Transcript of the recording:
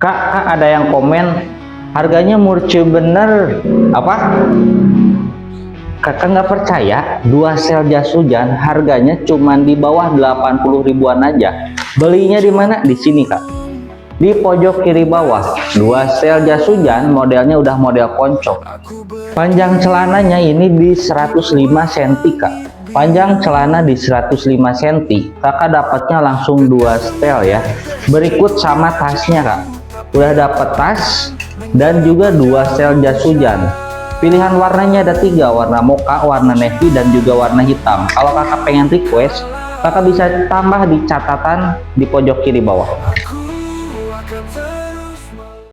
Kak, ada yang komen harganya murce bener. Apa? Kakak nggak percaya, 2 sel jas hujan harganya cuma di bawah 80 ribuan aja. Belinya di mana? Di sini Kak. Di pojok kiri bawah, 2 sel jas hujan modelnya udah model ponco. Panjang celananya ini di 105 cm Kak. Panjang celana di 105 cm. Kakak dapatnya langsung 2 setel ya. Berikut sama tasnya Kak. Udah dapat tas dan juga 2 sel jas hujan. Pilihan warnanya ada 3, warna mocha, warna navy, dan juga warna hitam. Kalau kakak pengen request, kakak bisa tambah di catatan di pojok kiri bawah.